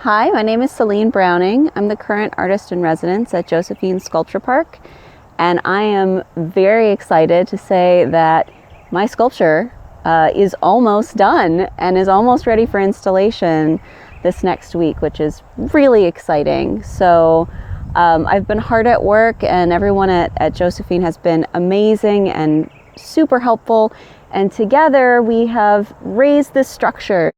Hi, my name is Céline Browning. I'm the current artist in residence at Josephine Sculpture Park, and I am very excited to say that my sculpture is almost done and is almost ready for installation this next week, which is really exciting. So I've been hard at work, and everyone at Josephine has been amazing and super helpful, and together we have raised this structure.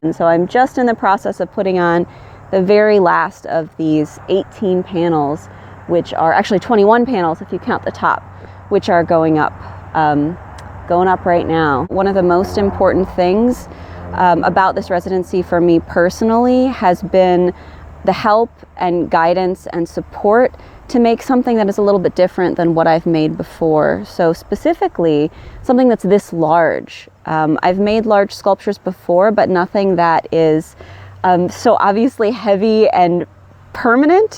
And so I'm just in the process of putting on the very last of these 18 panels, which are actually 21 panels if you count the top, which are going up right now. One of the most important things about this residency for me personally has been the help and guidance and support to make something that is a little bit different than what I've made before. So specifically, something that's this large. I've made large sculptures before, but nothing that is so obviously heavy and permanent.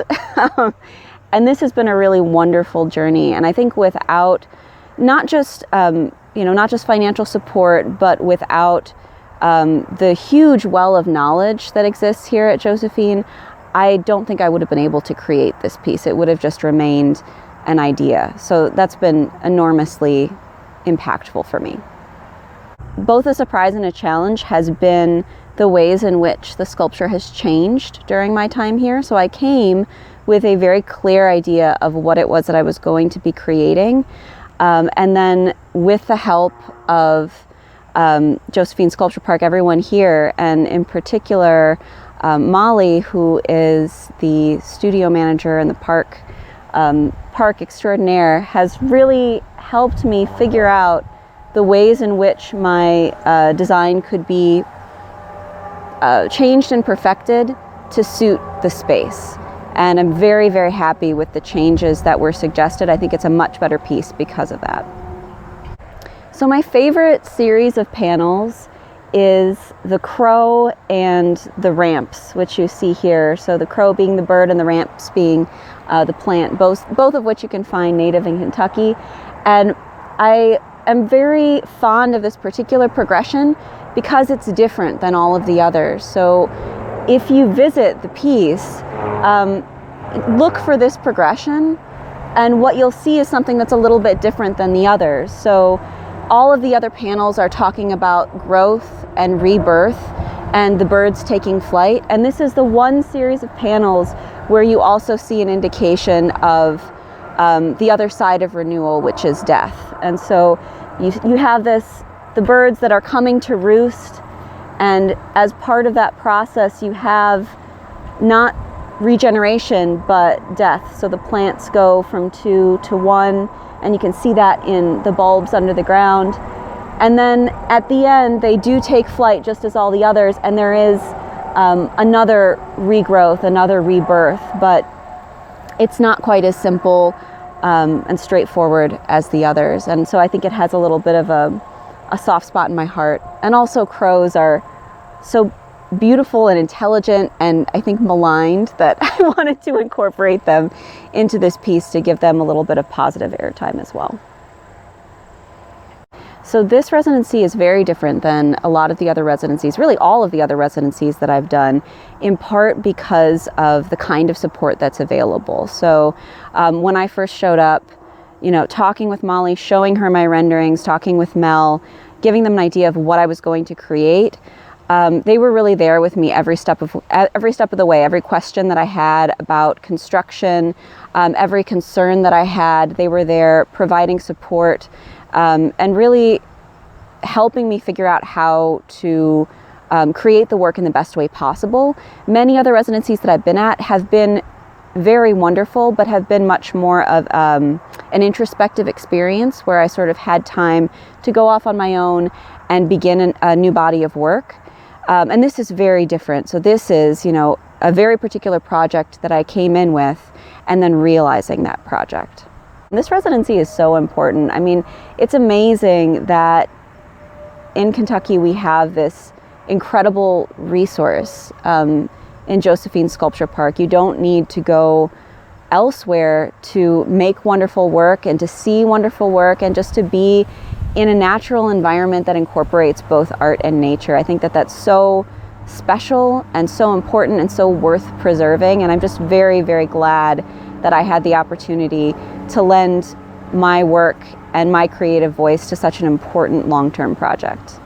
And this has been a really wonderful journey. And I think without not just financial support, but without the huge well of knowledge that exists here at Josephine, I don't think I would have been able to create this piece. It would have just remained an idea. So that's been enormously impactful for me. Both a surprise and a challenge has been the ways in which the sculpture has changed during my time here. So I came with a very clear idea of what it was that I was going to be creating. And then with the help of Josephine Sculpture Park, everyone here, and in particular, Molly, who is the studio manager and the park extraordinaire, has really helped me figure out the ways in which my design could be changed and perfected to suit the space. And I'm very, very happy with the changes that were suggested. I think it's a much better piece because of that. So my favorite series of panels is the crow and the ramps, which you see here. So the crow being the bird and the ramps being the plant, both of which you can find native in Kentucky. And I am very fond of this particular progression because it's different than all of the others. So if you visit the piece, look for this progression, and what you'll see is something that's a little bit different than the others. So all of the other panels are talking about growth and rebirth and the birds taking flight. And this is the one series of panels where you also see an indication of the other side of renewal, which is death. And so you have the birds that are coming to roost. And as part of that process, you have not regeneration, but death. So the plants go from 2 to 1. And you can see that in the bulbs under the ground. And then at the end, they do take flight just as all the others, and there is another regrowth, another rebirth, but it's not quite as simple and straightforward as the others. And so I think it has a little bit of a soft spot in my heart. And also crows are so beautiful and intelligent, and I think maligned, that I wanted to incorporate them into this piece to give them a little bit of positive airtime as well. So this residency is very different than a lot of the other residencies, really all of the other residencies that I've done, in part because of the kind of support that's available. So when I first showed up, talking with Molly, showing her my renderings, talking with Mel, giving them an idea of what I was going to create, they were really there with me every step of the way. Every question that I had about construction, every concern that I had, they were there providing support and really helping me figure out how to create the work in the best way possible. Many other residencies that I've been at have been very wonderful, but have been much more of an introspective experience where I sort of had time to go off on my own and begin a new body of work. And this is very different. So this is, a very particular project that I came in with, and then realizing that project. This residency is so important. I mean, it's amazing that in Kentucky we have this incredible resource in Josephine Sculpture Park. You don't need to go elsewhere to make wonderful work and to see wonderful work and just to be in a natural environment that incorporates both art and nature. I think that that's so special and so important and so worth preserving, and I'm just very, very glad that I had the opportunity to lend my work and my creative voice to such an important long-term project.